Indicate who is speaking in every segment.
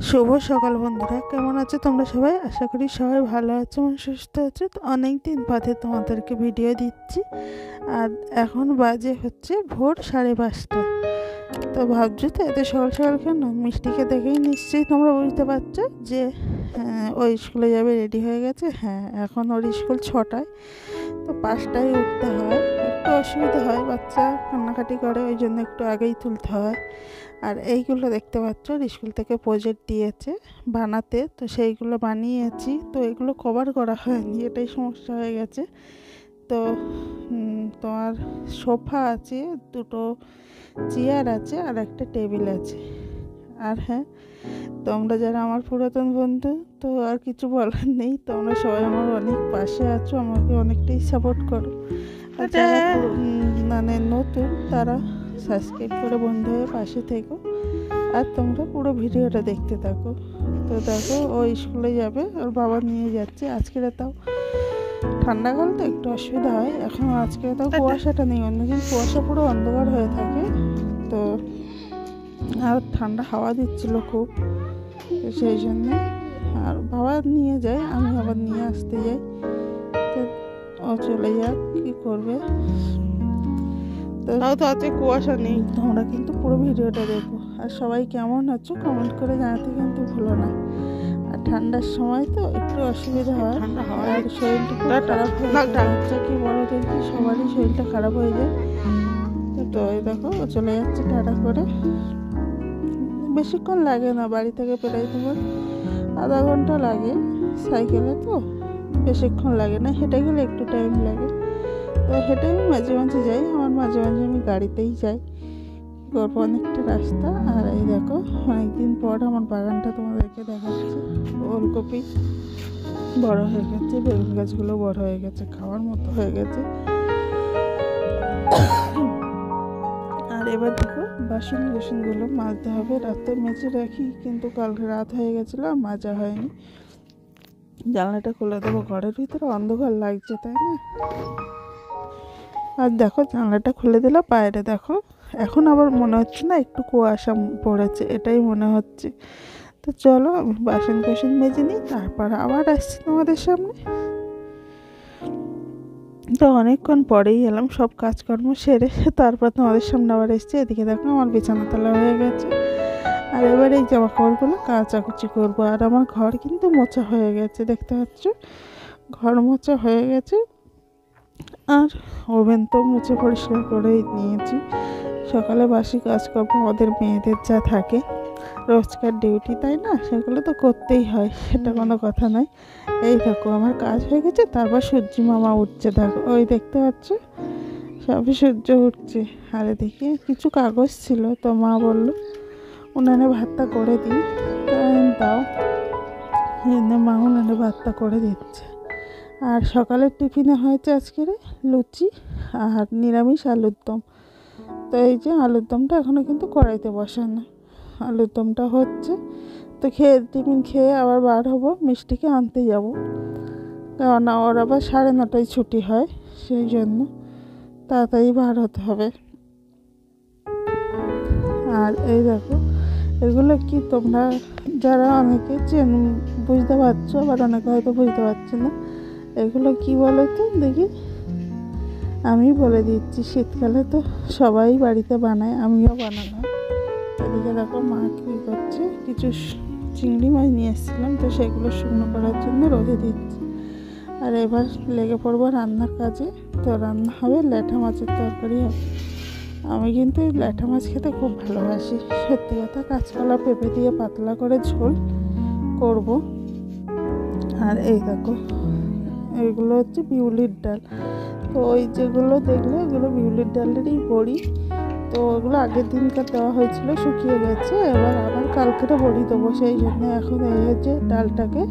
Speaker 1: শুভ সকাল বন্ধুরা, কেমন আছো তোমরা সবাই? আশা করি সবাই ভালো আছো এবং সুস্থ আছো। তো অনেক দিন বাদে তোমাদেরকে ভিডিও দিচ্ছি। আর এখন বাজে হচ্ছে ভোর 5:30। তো ভাবছো তো এত সকাল সকাল কেন? মিষ্টিকে দেখেই নিশ্চয়ই তোমরা বুঝতে পারছো যে ওই স্কুলে যাবে, রেডি হয়ে গেছে। হ্যাঁ, এখন ওর স্কুল 6টায়, তো 5টায় উঠতে হয়। একটু অসুবিধা হয়, বাচ্চা কান্নাকাটি করে, ওই জন্য একটু আগেই তুলতে হয়। আর এইগুলো দেখতে পাচ্ছ, স্কুল থেকে প্রজেক্ট দিয়েছে বানাতে, তো সেইগুলো বানিয়েছি। তো এগুলো কভার করা হয়নি, এটাই সমস্যা হয়ে গেছে। তো তোমার সোফা আছে, দুটো চেয়ার আছে, আর একটা টেবিল আছে। আর হ্যাঁ, তোমরা যারা আমার পুরাতন বন্ধু, তো আর কিছু বলার নেই। তোমরা সবাই আমার অনেক পাশে আছো, আমাকে অনেকটাই সাপোর্ট করো। আর যারা মানে নতুন, তারা সাবস্ক্রাইব করে বন্ধু হয়ে পাশে থেকো। আর তোমরা পুরো ভিডিওটা দেখতে থাকো। তো দেখো, ও স্কুলে যাবে, ওর বাবা নিয়ে যাচ্ছে। আজকে তাও ঠান্ডাকাল, তো একটু অসুবিধা হয়। এখন আজকে তাও কুয়াশাটা নেই, অন্যদিন কুয়াশা পুরো অন্ধকার হয়ে থাকে। তো আর ঠান্ডা হাওয়া দিচ্ছিল খুব, তো সেই জন্য আর বাবা নিয়ে যায়, আমি আবার নিয়ে আসতে যাই। তো ও চলে যাক, কী করবে। তাও তো আছে, কুয়াশা নেই। তোমরা কিন্তু পুরো ভিডিওটা দেখো। আর সবাই কেমন আছো কমেন্ট করে জানাতে কিন্তু ভুলো না। আর ঠান্ডার সময় তো একটু অসুবিধা হয়, আর শরীরটা খুব খারাপ হয়ে যায়। বাচ্চা কি বড়দের কি, সবারই শরীরটা খারাপ হয়ে যায়। তো এই দেখো, ও চলে যাচ্ছে টাটা করে। বেশিক্ষণ লাগে না, বাড়ি থেকে প্রায় তোমার আধা ঘন্টা লাগে সাইকেলে, তো বেশিক্ষণ লাগে না। হেঁটে গেলে একটু টাইম লাগে। তো হেঁটে আমি মাঝে মাঝে যাই, আমার মাঝে মাঝে আমি গাড়িতেই যাই। করবো অনেকটা রাস্তা। আর এই দেখো, অনেকদিন পর আমার বাগানটা তোমাদেরকে দেখাচ্ছি। ওলকপি বড় হয়ে গেছে, বেগুন গাছগুলো বড় হয়ে গেছে, খাওয়ার মতো হয়ে গেছে। আর এবার দেখো, বাসনগুলো মাজতে হবে। রাতে মেজে রাখি, কিন্তু কালকে রাত হয়ে গেছিলো, মাজা হয়নি। জানলাটা খুলে দেবো, ঘরের ভিতরে অন্ধকার লাগছে, তাই না? আর দেখো, জানলাটা খুলে দিলে বাইরে দেখো, এখন আবার মনে হচ্ছে না একটু কুয়াশা পড়েছে, এটাই মনে হচ্ছে। তো চলো, আমি বাসন মেজে নিই, তারপর আবার আসছি তোমাদের সামনে। তো অনেকক্ষণ পরেই এলাম, সব কাজকর্ম সেরে তারপর তোমাদের সামনে আবার এসছি। এদিকে দেখো, আমার বিছানা তোলা হয়ে গেছে। আর এবার এই জামা কাপড়গুলো কাচাকুচি করবো। আর আমার ঘর কিন্তু মোছা হয়ে গেছে, দেখতে পাচ্ছ, ঘর মোছা হয়ে গেছে। আর ওভেন তো মুছে পরিষ্কার করেই নিয়েছি। সকালে বাসি কাজকর্ম আমাদের মেয়েদের যা থাকে, রোজকার ডিউটি, তাই না? সেগুলো তো করতেই হয়, সেটা কোনো কথা নয়। এই দেখো, আমার কাজ হয়ে গেছে। তারপর সূর্যি মামা উঠছে, দেখো, ওই দেখতে পাচ্ছ, সবে সূর্য উঠছে। আর এদিকে কিছু কাগজ ছিল, তো মা বললো উনানে ভাতটা করে দিই। দাও, মা উনানে ভাতটা করে দিচ্ছে। আর সকালের টিফিনে হয়েছে আজকের লুচি আর নিরামিষ আলুর দম। তো এই যে আলুর দমটা এখনও কিন্তু কড়াইতে বসানো, আলুর দমটা হচ্ছে। তো টিফিন খেয়ে আবার বার হবো, মিষ্টিকে আনতে যাব। কেননা ওর আবার 9:30টায় ছুটি হয়, সেই জন্য তাড়াতাড়ি বার হতে হবে। আর এই দেখো, এগুলো কি, তোমরা যারা অনেকে বুঝতে পারছো, আবার অনেকে হয়তো বুঝতে পারছো না। এগুলো কি বলো তো দেখি, আমি বলে দিচ্ছি। শীতকালে তো সবাই বাড়িতে বানায়, আমিও বানালাম। এদিকে দেখো, মা কী করছে, কিছু চিংড়ি মাছ নিয়ে এসেছিলাম, তো সেগুলো শুকনো করার জন্য রোদে দিচ্ছি। আর এবার লেগে পড়বো রান্নার কাজে। তো রান্না হবে ল্যাঠা মাছের তরকারি হবে। আমি কিন্তু ল্যাঠা মাছ খেতে খুব ভালোবাসি, সত্যি কথা। কাঁচকলা পেঁপে দিয়ে পাতলা করে ঝোল করব। আর এই দেখো, এইগুলো হচ্ছে বিউলির ডাল। তো ওই যেগুলো দেখলে, এগুলো বিউলির ডালেরই বড়ি। তো ওগুলো আগের দিনকার দেওয়া হয়েছিল, শুকিয়ে গেছে। এবার আবার কালকেটা বড়ি দেবো, সেই জন্য এখন এই যে ডালটাকে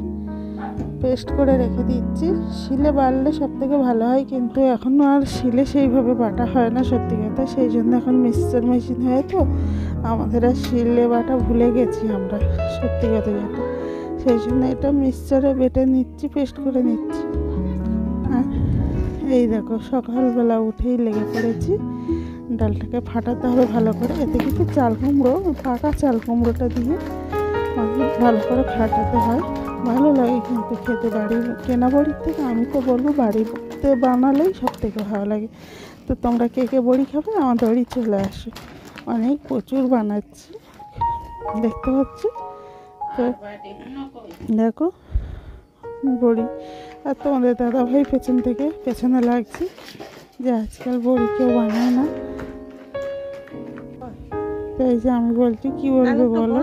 Speaker 1: পেস্ট করে রেখে দিচ্ছি। শিলে বাটলে সব থেকে ভালো হয়, কিন্তু এখনও আর শিলে সেইভাবে বাটা হয় না, সত্যি কথা। সেই জন্য এখন মিক্সচার মেশিন হয়ে, তো আমাদের আর শিলে বাটা ভুলে গেছি আমরা, সত্যি কথা যেটা। সেই জন্য এটা মিক্সচারে বেটে নিচ্ছি, পেস্ট করে নিচ্ছি। আর এই দেখো, সকালবেলা উঠেই লেগে পড়েছি, ডালটাকে ফাটাতে হবে ভালো করে। এতে কিন্তু চাল কুমড়ো, পাকা চাল কুমড়োটা দিয়ে ভালো করে খাটাতে হয়, ভালো লাগে কিন্তু খেতে। বাড়ির কেনা বড়ির থেকে আমি তো বলবো বাড়িতে বানালেই সব থেকে ভালো লাগে। তো তোমরা কে কে বড়ি খাবে আমাদের বাড়ি চলে আসো, অনেক প্রচুর বানাচ্ছি দেখতে পাচ্ছি। তো দেখো বড়ি, আর তোমাদের দাদাভাই পেছনে লাগছে যে আজকাল বড়ি কেউ বানায় না। তো এই যে আমি বলছি কি বলবে বলো,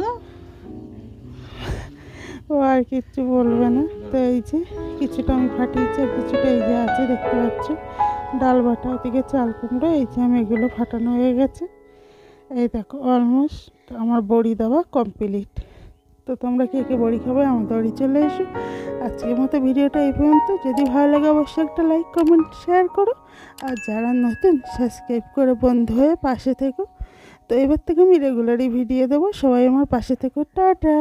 Speaker 1: ও আর কিচ্ছু বলবে না। তো এই যে কিছুটা আমি ফাটিয়েছি আর কিছুটা এই যে আছে দেখতে পাচ্ছ ডাল বাটা, ওদিকে চাল কুমড়ো, এই যে আমি এগুলো ফাটানো হয়ে গেছে। এই দেখো অলমোস্ট আমার বড়ি দেওয়া কমপ্লিট। তো তোমরা কে কে বড়ি খাবে আমাদের বাড়ি চলে এসো। আজকের মতো ভিডিওটা এই পর্যন্ত। যদি ভালো লাগে অবশ্যই একটা লাইক কমেন্ট শেয়ার করো, আর যারা নতুন সাবস্ক্রাইব করে বন্ধু হয়ে পাশে থেকো। তো এবার থেকে আমি রেগুলারই ভিডিও দেবো, সবাই আমার পাশে থেকো। টাটা।